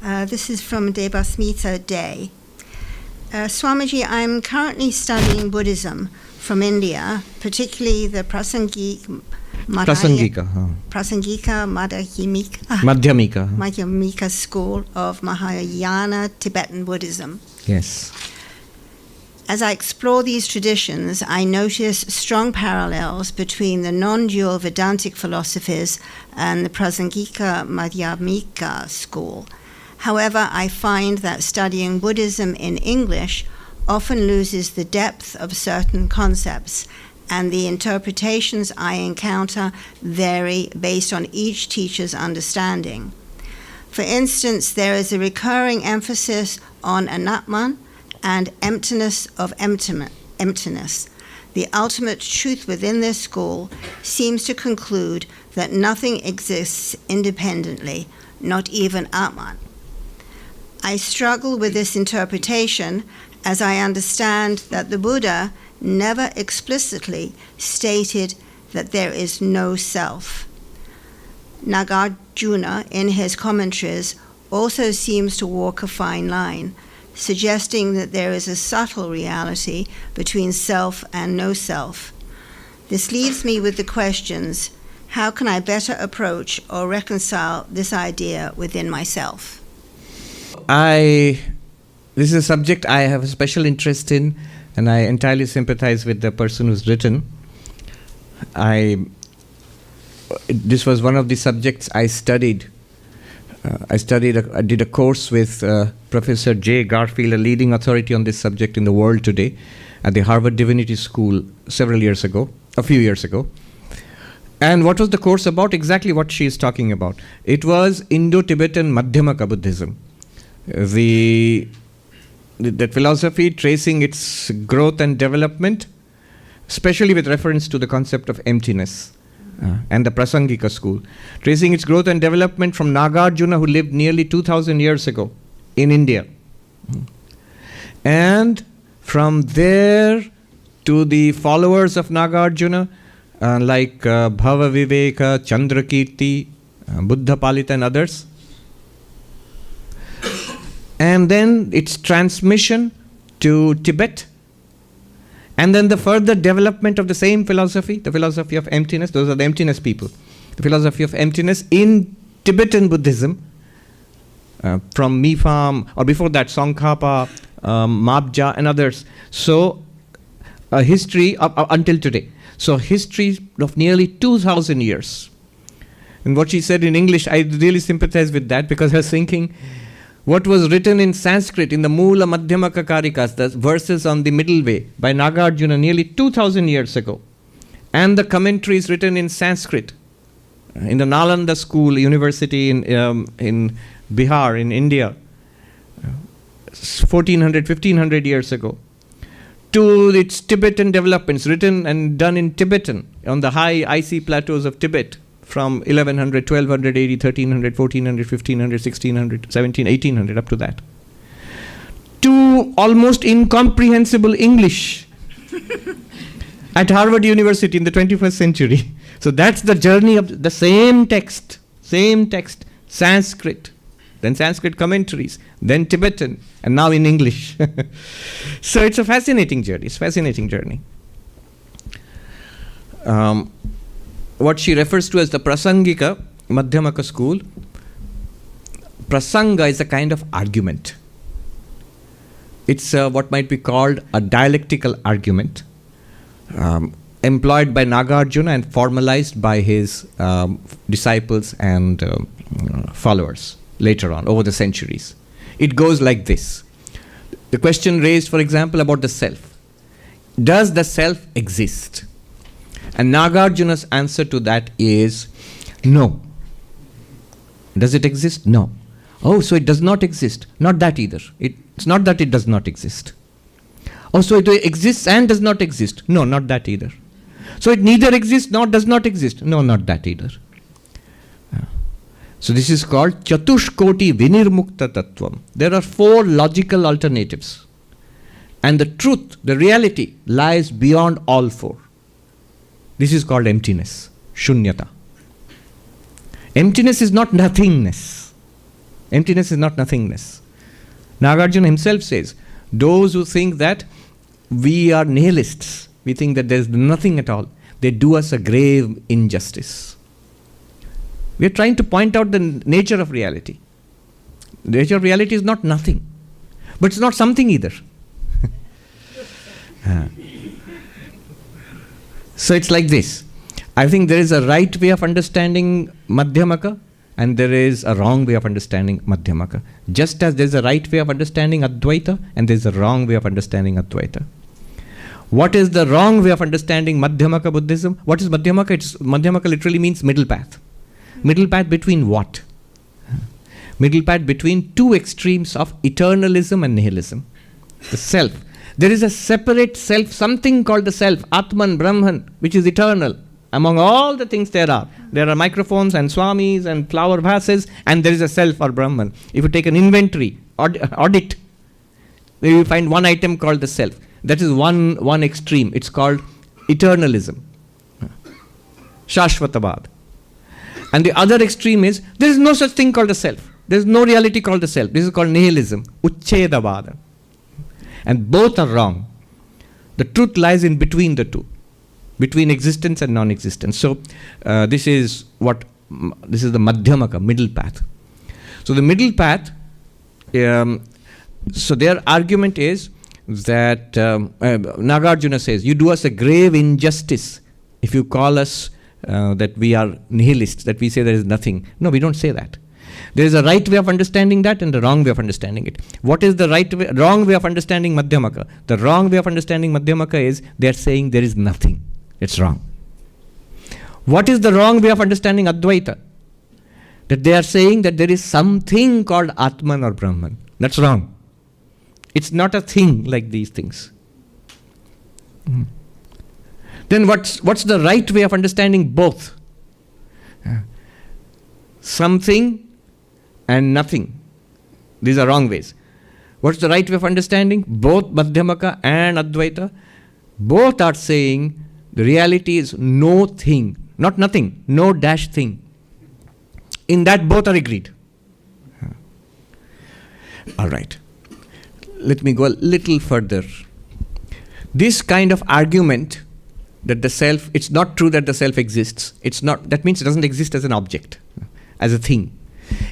This is from Devasmita Day. Swamiji, I'm currently studying Buddhism from India, particularly the Prasangika Madhyamika school of Mahayana Tibetan Buddhism. Yes. As I explore these traditions, I notice strong parallels between the non-dual Vedantic philosophies and the Prasangika Madhyamika school. However, I find that studying Buddhism in English often loses the depth of certain concepts, and the interpretations I encounter vary based on each teacher's understanding. For instance, there is a recurring emphasis on Anatman and emptiness of emptiness. The ultimate truth within this school seems to conclude that nothing exists independently, not even Atman. I struggle with this interpretation as I understand that the Buddha never explicitly stated that there is no self. Nagarjuna, in his commentaries, also seems to walk a fine line, suggesting that there is a subtle reality between self and no self. This leaves me with the questions: how can I better approach or reconcile this idea within myself? This is a subject I have a special interest in, and I entirely sympathize with the person who's written. This was one of the subjects I studied. I did a course with Professor J. Garfield, a leading authority on this subject in the world today, at the Harvard Divinity School a few years ago. And what was the course about? Exactly what she is talking about. It was Indo-Tibetan Madhyamika Buddhism. That philosophy tracing its growth and development, especially with reference to the concept of emptiness. And the Prasangika school, tracing its growth and development from Nagarjuna, who lived nearly 2,000 years ago in India. And from there to the followers of Nagarjuna, like Bhava Viveka, Chandrakirti, Buddha Palita and others. And then its transmission to Tibet. And then the further development of the same philosophy, the philosophy of emptiness, those are the emptiness people. The philosophy of emptiness in Tibetan Buddhism, from Mifam, or before that, Tsongkhapa, Mabja and others. So, a history until today. So, history of nearly 2,000 years. And what she said in English, I really sympathize with that, because I was thinking, what was written in Sanskrit in the Mula Madhyamaka Karikas, the verses on the middle way by Nagarjuna nearly 2,000 years ago, and the commentaries written in Sanskrit in the Nalanda school, university in Bihar, in India, 1,400, 1,500 years ago, to its Tibetan developments written and done in Tibetan on the high icy plateaus of Tibet, from 1100, 1200 AD, 1300, 1400, 1500, 1600, 1700, 1800, up to that. To almost incomprehensible English at Harvard University in the 21st century. So that's the journey of the same text, Sanskrit, then Sanskrit commentaries, then Tibetan, and now in English. So it's a fascinating journey. What she refers to as the Prasangika Madhyamaka school, Prasanga is a kind of argument. It's what might be called a dialectical argument, employed by Nagarjuna and formalized by his disciples and followers later on, over the centuries. It goes like this. The question raised, for example, about the self. Does the self exist? And Nagarjuna's answer to that is no. Does it exist? No. Oh, so it does not exist. Not that either. It's not that it does not exist. Oh, so it exists and does not exist. No, not that either. So it neither exists nor does not exist. No, not that either. So this is called Chatushkoti Vinirmukta Tattvam. There are 4 logical alternatives. And the truth, the reality, lies beyond all 4. This is called emptiness, shunyata. Emptiness is not nothingness. Emptiness is not nothingness. Nagarjuna himself says, those who think that we are nihilists, we think that there is nothing at all, they do us a grave injustice. We are trying to point out the nature of reality. The nature of reality is not nothing, but it's not something either. So it's like this. I think there is a right way of understanding Madhyamaka and there is a wrong way of understanding Madhyamaka. Just as there is a right way of understanding Advaita and there is a wrong way of understanding Advaita. What is the wrong way of understanding Madhyamaka Buddhism? What is Madhyamaka? Madhyamaka literally means middle path. Middle path between what? Middle path between two extremes of eternalism and nihilism. The self. There is a separate self, something called the self, Atman, Brahman, which is eternal. Among all the things there are microphones and swamis and flower vases, and there is a self or Brahman. If you take an inventory, audit, you will find one item called the self. That is one extreme. It's called eternalism, Shashvatavad. And the other extreme is, there is no such thing called the self. There is no reality called the self. This is called nihilism, Uchchedavada. And both are wrong. The truth lies in between the two, between existence and non-existence. So this is the Madhyamaka, middle path. So the middle path, so their argument is that Nagarjuna says, you do us a grave injustice if you call us that we are nihilists, that we say there is nothing. No, we don't say that. There is a right way of understanding that and a wrong way of understanding it. What is the wrong way of understanding Madhyamaka? The wrong way of understanding Madhyamaka is they are saying there is nothing. It's wrong. What is the wrong way of understanding Advaita? That they are saying that there is something called Atman or Brahman. That's wrong. It's not a thing like these things. Then what's the right way of understanding both? Something and nothing. These are wrong ways. What's the right way of understanding? Both Madhyamaka and Advaita, both are saying the reality is no thing, not nothing, no dash thing. In that both are agreed. All right. Let me go a little further. This kind of argument that the self, it's not true that the self exists. It's not, that means it doesn't exist as an object, as a thing.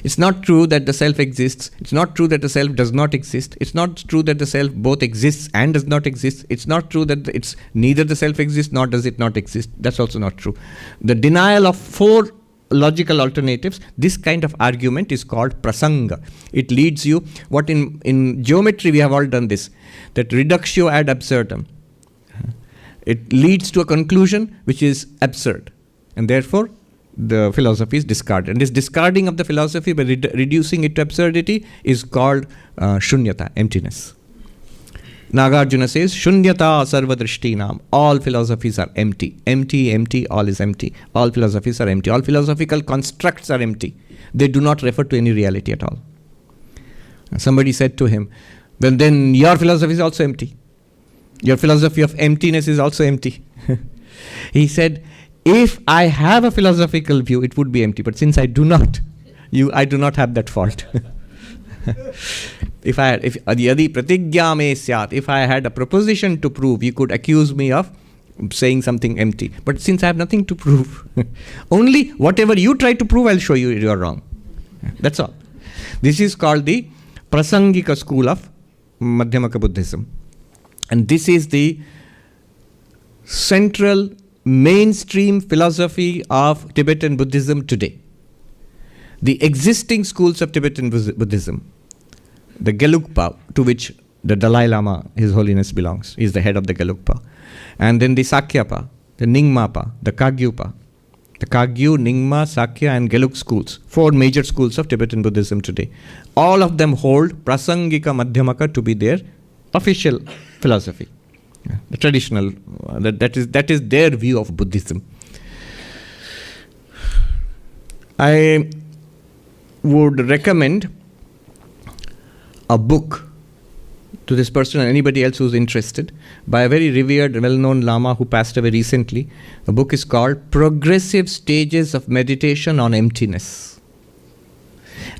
It's not true that the self exists. It's not true that the self does not exist. It's not true that the self both exists and does not exist. It's not true that it's neither the self exists nor does it not exist. That's also not true. The denial of four logical alternatives, this kind of argument is called prasanga. It leads you, what in geometry we have all done this, that reductio ad absurdum. It leads to a conclusion which is absurd, and therefore the philosophy is discarded. And this discarding of the philosophy by reducing it to absurdity is called shunyata, emptiness. Nagarjuna says, shunyata sarvadrishtinam. All philosophies are empty. Empty, empty, all is empty. All philosophies are empty. All philosophical constructs are empty. They do not refer to any reality at all. Somebody said to him, well, then your philosophy is also empty. Your philosophy of emptiness is also empty. He said, if I have a philosophical view, it would be empty. But since I do not, I do not have that fault. If I had a proposition to prove, you could accuse me of saying something empty. But since I have nothing to prove, only whatever you try to prove, I'll show you you're wrong. That's all. This is called the Prasangika school of Madhyamaka Buddhism. And this is the central mainstream philosophy of Tibetan Buddhism today. The existing schools of Tibetan Buddhism, the Gelugpa, to which the Dalai Lama, His Holiness, belongs, is the head of the Gelugpa, and then the Sakyapa, the Nyingmapa, the Kagyupa, the Kagyu, Nyingma, Sakya and Gelug schools, four major schools of Tibetan Buddhism today. All of them hold Prasangika Madhyamaka to be their official philosophy. The traditional, that is their view of Buddhism. I would recommend a book to this person and anybody else who's interested by a very revered, well-known Lama who passed away recently. The book is called Progressive Stages of Meditation on Emptiness.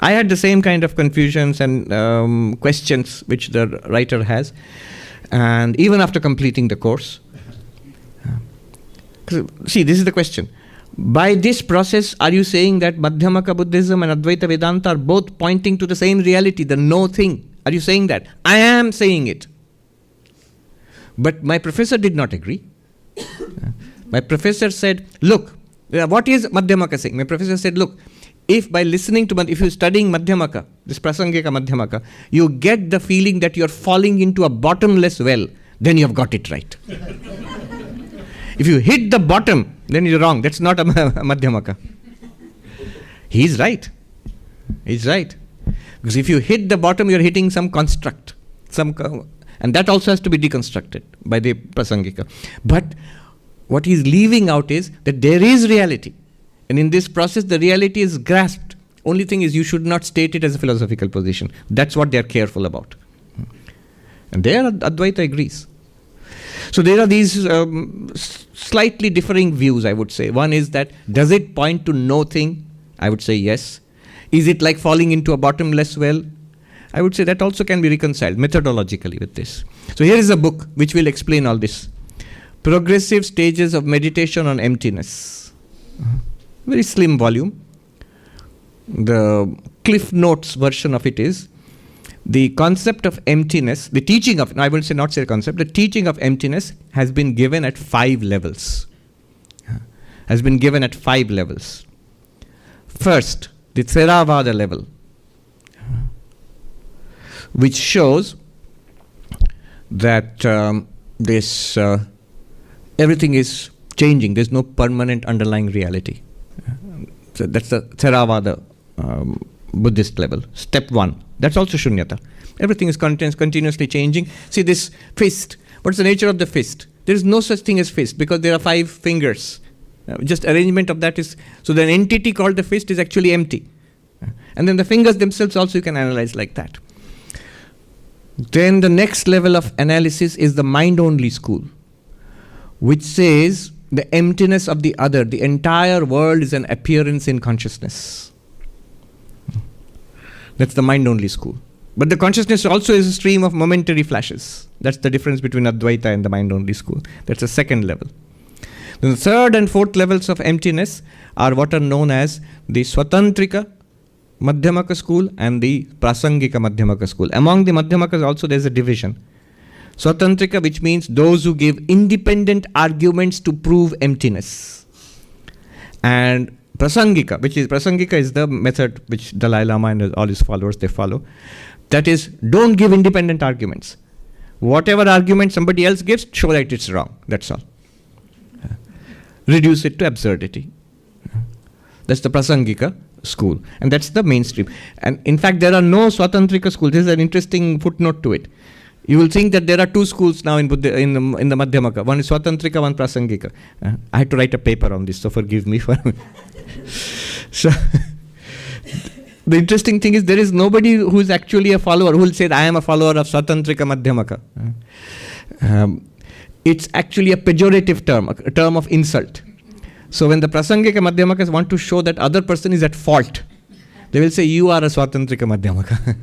I had the same kind of confusions and questions which the writer has, and even after completing the course. See, this is the question. By this process, are you saying that Madhyamaka Buddhism and Advaita Vedanta are both pointing to the same reality, the no thing? Are you saying that? I am saying it. But my professor did not agree. My professor said, look, what is Madhyamaka saying? My professor said, look, if by listening to, if you're studying Madhyamaka, this Prasangika Madhyamaka, you get the feeling that you're falling into a bottomless well, then you have got it right. If you hit the bottom, then you're wrong. That's not a Madhyamaka. He's right. He's right. Because if you hit the bottom, you're hitting some construct. And that also has to be deconstructed by the Prasangika. But what he's leaving out is that there is reality. And in this process, the reality is grasped. Only thing is you should not state it as a philosophical position. That's what they're careful about. And there Advaita agrees. So there are these slightly differing views, I would say. One is that, does it point to no thing? I would say yes. Is it like falling into a bottomless well? I would say that also can be reconciled methodologically with this. So here is a book which will explain all this. Progressive Stages of Meditation on Emptiness. Very slim volume. The Cliff Notes version of it is, the concept of emptiness, the teaching of, I will say not say the concept, the teaching of emptiness has been given at 5 levels. Has been given at 5 levels. First, the Theravada level, which shows that this everything is changing. There's no permanent underlying reality. So that's the Theravada Buddhist level. Step 1. That's also shunyata. Everything is continuously changing. See this fist. What's the nature of the fist? There is no such thing as fist because there are 5 fingers. Just arrangement of that is, so the entity called the fist is actually empty. And then the fingers themselves also you can analyze like that. Then the next level of analysis is the mind-only school, which says the emptiness of the other, the entire world is an appearance in consciousness. That's the mind-only school. But the consciousness also is a stream of momentary flashes. That's the difference between Advaita and the mind-only school. That's the second level. Then the third and fourth levels of emptiness are what are known as the Swatantrika Madhyamaka school and the Prasangika Madhyamaka school. Among the Madhyamakas also there's a division. Swatantrika, which means those who give independent arguments to prove emptiness. And Prasangika, Prasangika is the method which Dalai Lama and all his followers they follow. That is, don't give independent arguments. Whatever argument somebody else gives, show that it's wrong. That's all. Reduce it to absurdity. That's the Prasangika school. And that's the mainstream. And in fact, there are no Swatantrika schools. This is an interesting footnote to it. You will think that there are 2 schools now in the Madhyamaka. One is Swatantrika, one Prasangika. I had to write a paper on this, so forgive me for So the interesting thing is there is nobody who is actually a follower who will say I am a follower of Swatantrika Madhyamaka. It's actually a pejorative term, a term of insult. So when the Prasangika Madhyamakas want to show that other person is at fault, they will say you are a Swatantrika Madhyamaka.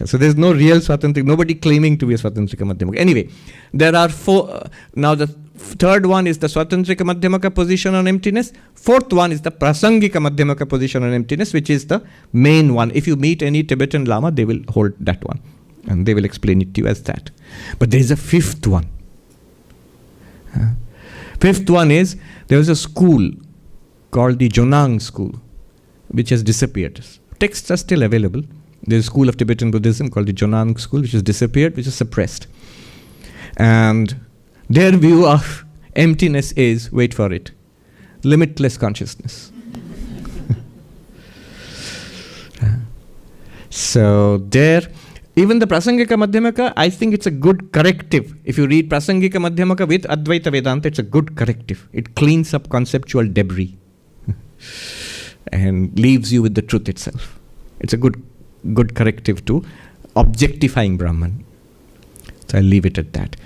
So there's no real Swatantrika, nobody claiming to be a Swatantrika Madhyamaka. Anyway, there are 4. Now the third one is the Swatantrika Madhyamaka position on emptiness. Fourth one is the Prasangika Madhyamaka position on emptiness, which is the main one. If you meet any Tibetan Lama, they will hold that one. And they will explain it to you as that. But there is a 5th one. 5th one is, there was a school called the Jonang school, which has disappeared. Texts are still available. There's a school of Tibetan Buddhism called the Jonang school, which has disappeared, which is suppressed. And their view of emptiness is, wait for it, limitless consciousness. So there, even the Prasangika Madhyamaka, I think it's a good corrective. If you read Prasangika Madhyamaka with Advaita Vedanta, it's a good corrective. It cleans up conceptual debris and leaves you with the truth itself. It's a good corrective to objectifying Brahman. So I'll leave it at that.